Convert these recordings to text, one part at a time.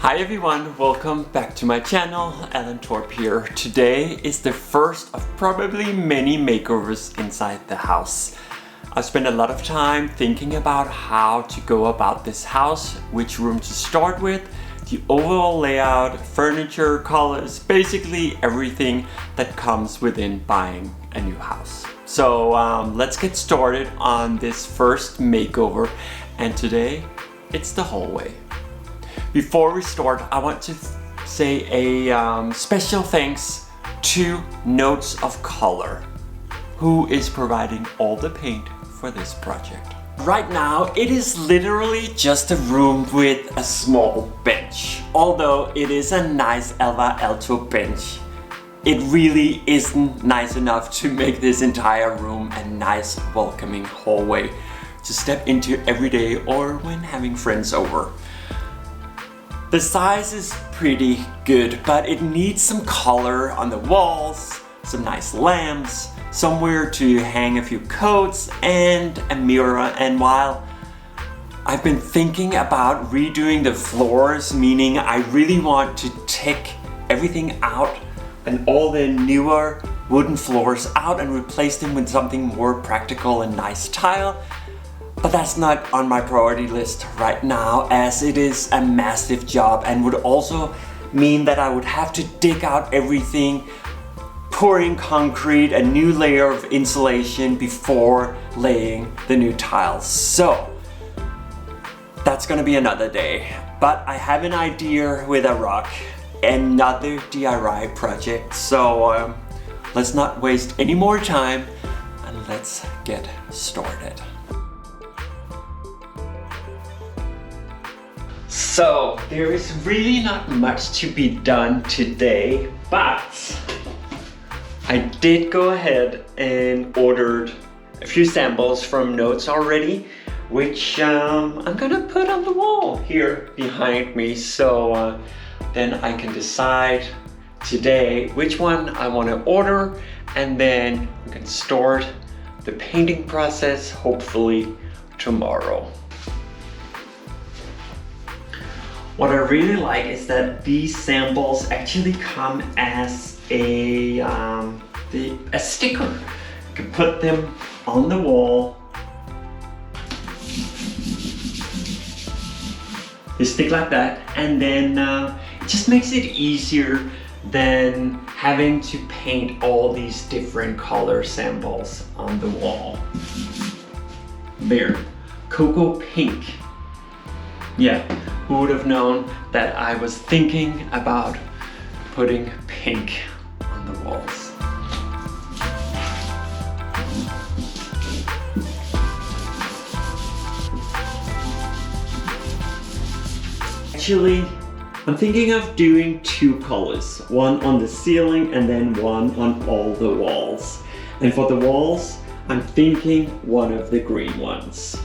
Hi everyone, welcome back to my channel. Allan Torp here. Today is the first of probably many makeovers inside the house. I've spent a lot of time thinking about how to go about this house, which room to start with, the overall layout, furniture, colors, basically everything that comes within buying a new house. So let's get started on this first makeover, and today it's the hallway. Before we start, I want to say a special thanks to Notes of Color, who is providing all the paint for this project. Right now, it is literally just a room with a small bench. Although it is a nice Alvar Aalto bench, it really isn't nice enough to make this entire room a nice welcoming hallway to step into every day or when having friends over. The size is pretty good, but it needs some color on the walls, some nice lamps, somewhere to hang a few coats, and a mirror. And while I've been thinking about redoing the floors, meaning I really want to take everything out and all the newer wooden floors out and replace them with something more practical and nice tile. But that's not on my priority list right now, as it is a massive job and would also mean that I would have to dig out everything, pour in concrete, a new layer of insulation before laying the new tiles. So that's gonna be another day. But I have an idea with a rock, another DIY project. So let's not waste any more time and let's get started. So there is really not much to be done today, but I did go ahead and ordered a few samples from Notes already, which I'm gonna put on the wall here behind me, so then I can decide today which one I want to order, and then we can start the painting process hopefully tomorrow. What I really like is that these samples actually come as a sticker. You can put them on the wall. They stick like that, and then it just makes it easier than having to paint all these different color samples on the wall. There, cocoa pink. Yeah, who would have known that I was thinking about putting pink on the walls. Actually, I'm thinking of doing two colors, one on the ceiling and then one on all the walls. And for the walls, I'm thinking one of the green ones,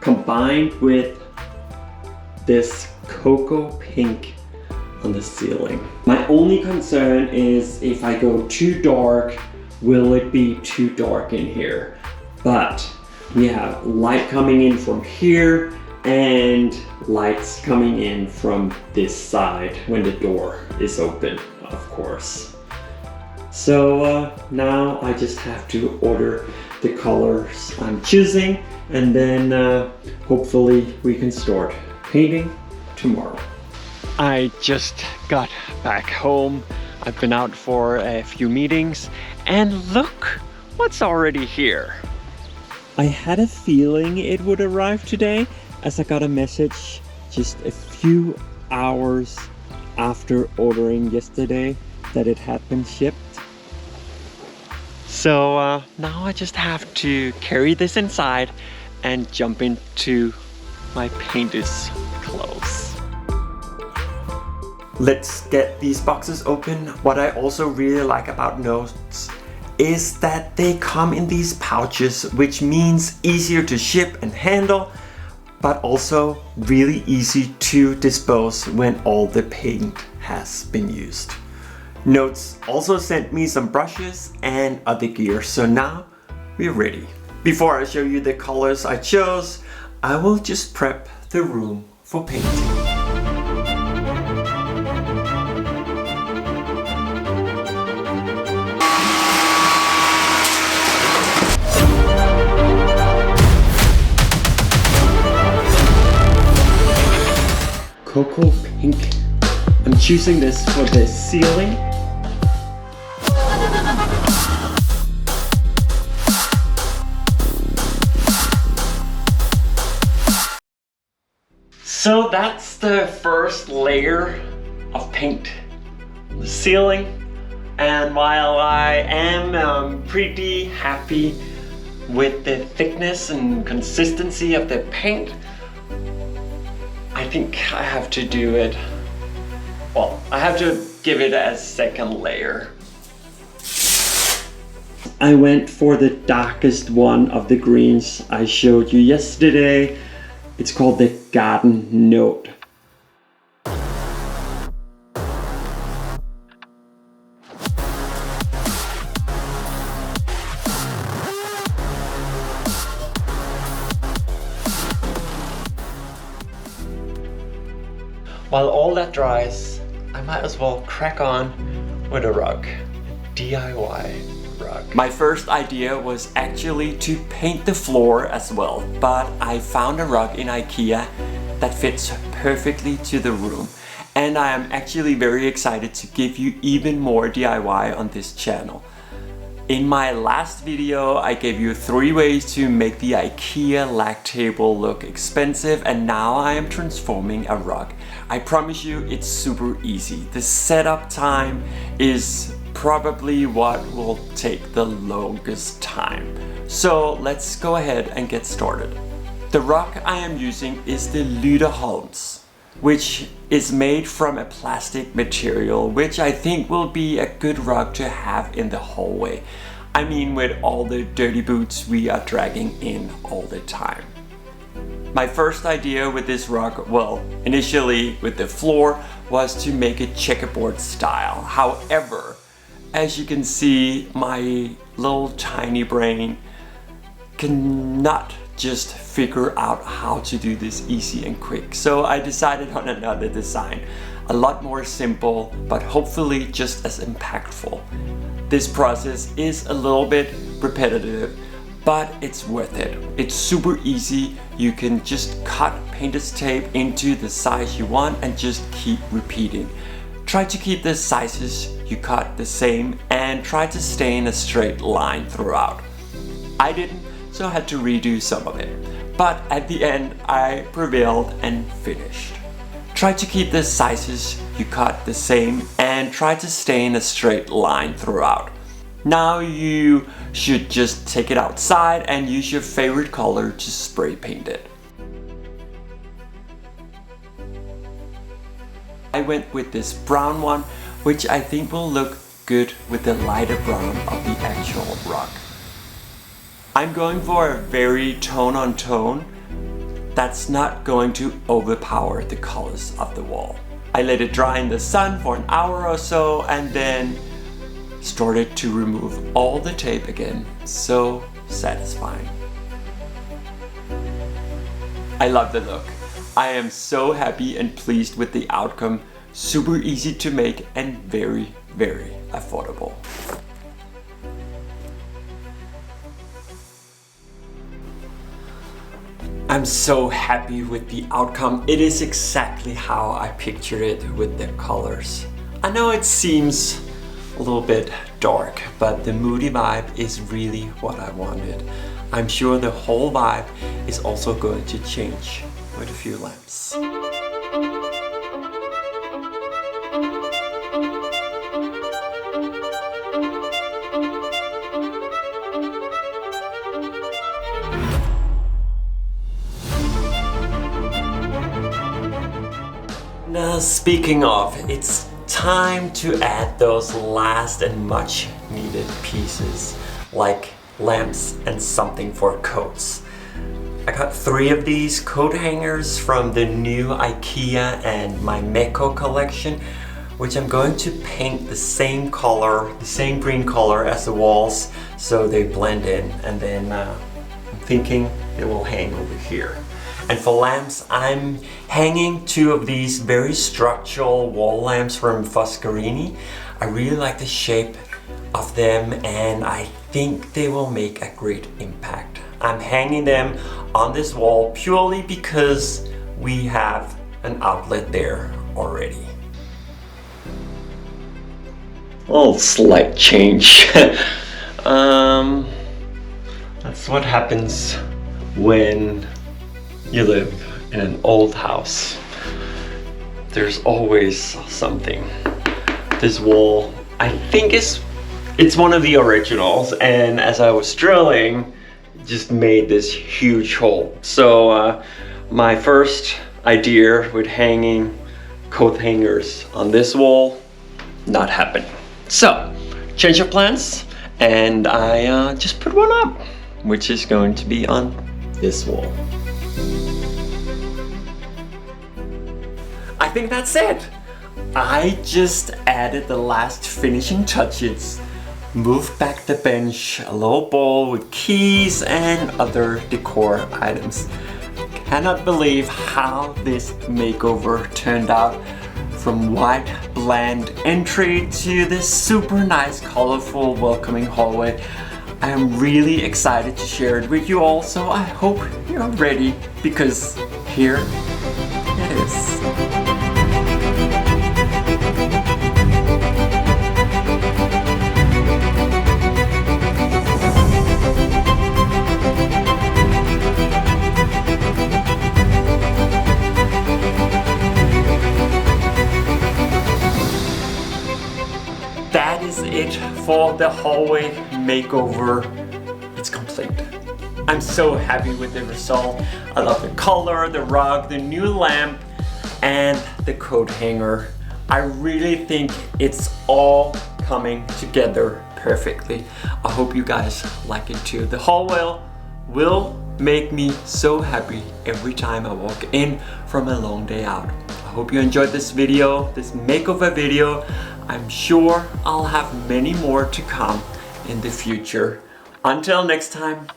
combined with this cocoa pink on the ceiling. My only concern is if I go too dark, will it be too dark in here? But we have light coming in from here and lights coming in from this side when the door is open, of course. So now I just have to order the colors I'm choosing, and then hopefully we can start painting tomorrow. I just got back home. I've been out for a few meetings, and look what's already here. I had a feeling it would arrive today, as I got a message just a few hours after ordering yesterday that it had been shipped. So now I just have to carry this inside and jump into my painter's clothes. Let's get these boxes open. What I also really like about Notes is that they come in these pouches, which means easier to ship and handle, but also really easy to dispose when all the paint has been used. Notes also sent me some brushes and other gear, so now we're ready. Before I show you the colors I chose, I will just prep the room for painting. cool pink. I'm choosing this for the ceiling. So that's the first layer of paint on the ceiling. And while I am pretty happy with the thickness and consistency of the paint, I think I have to do it, well, I have to give it a second layer. I went for the darkest one of the greens I showed you yesterday. It's called the Garden Note. While all that dries, I might as well crack on with a rug. DIY rug. My first idea was actually to paint the floor as well, but I found a rug in IKEA that fits perfectly to the room. And I am actually very excited to give you even more DIY on this channel. In my last video, I gave you 3 ways to make the IKEA lag table look expensive, and now I am transforming a rug. I promise you it's super easy. The setup time is probably what will take the longest time. So let's go ahead and get started. The rug I am using is the Holmes, which is made from a plastic material, which I think will be a good rug to have in the hallway. I mean, with all the dirty boots we are dragging in all the time. My first idea with this rug, well, initially with the floor, was to make it checkerboard style. However, as you can see, my little tiny brain cannot just figure out how to do this easy and quick. So I decided on another design, a lot more simple, but hopefully just as impactful. This process is a little bit repetitive, but it's worth it. It's super easy. You can just cut painter's tape into the size you want and just keep repeating. Try to keep the sizes you cut the same and try to stay in a straight line throughout. I didn't, so I had to redo some of it. But at the end, I prevailed and finished. Try to keep the sizes you cut the same and try to stay in a straight line throughout. Now you should just take it outside and use your favorite color to spray paint it. I went with this brown one, which I think will look good with the lighter brown of the actual rug. I'm going for a very tone-on-tone that's not going to overpower the colors of the wall. I let it dry in the sun for an hour or so and then started to remove all the tape again. So satisfying. I love the look. I am so happy and pleased with the outcome. Super easy to make and very, very affordable. I'm so happy with the outcome. It is exactly how I pictured it with the colors. I know it seems a little bit dark, but the moody vibe is really what I wanted. I'm sure the whole vibe is also going to change with a few lamps. Now, speaking of, it's time to add those last and much needed pieces, like lamps and something for coats. I got 3 of these coat hangers from the new IKEA and my Meko collection, which I'm going to paint the same color, the same green color as the walls, so they blend in, and then I'm thinking they will hang over here. And for lamps, I'm hanging 2 of these very structural wall lamps from Foscarini. I really like the shape of them and I think they will make a great impact. I'm hanging them on this wall purely because we have an outlet there already. Oh, slight change. That's what happens when you live in an old house. There's always something. This wall, I think it's one of the originals, and as I was drilling, just made this huge hole. So my first idea with hanging coat hangers on this wall, not happening. So, change of plans, and I just put one up, which is going to be on this wall. I think that's it. I just added the last finishing touches, moved back the bench, a low bowl with keys and other decor items. Cannot believe how this makeover turned out. From white bland entry to this super nice, colorful, welcoming hallway. I am really excited to share it with you all, so I hope you're ready, because here it is. That is it for the hallway makeover. It's complete. I'm so happy with the result. I love the color, the rug, the new lamp, and the coat hanger. I really think it's all coming together perfectly. I hope you guys like it too. The hallway will make me so happy every time I walk in from a long day out. I hope you enjoyed this video, this makeover video. I'm sure I'll have many more to come in the future. Until next time,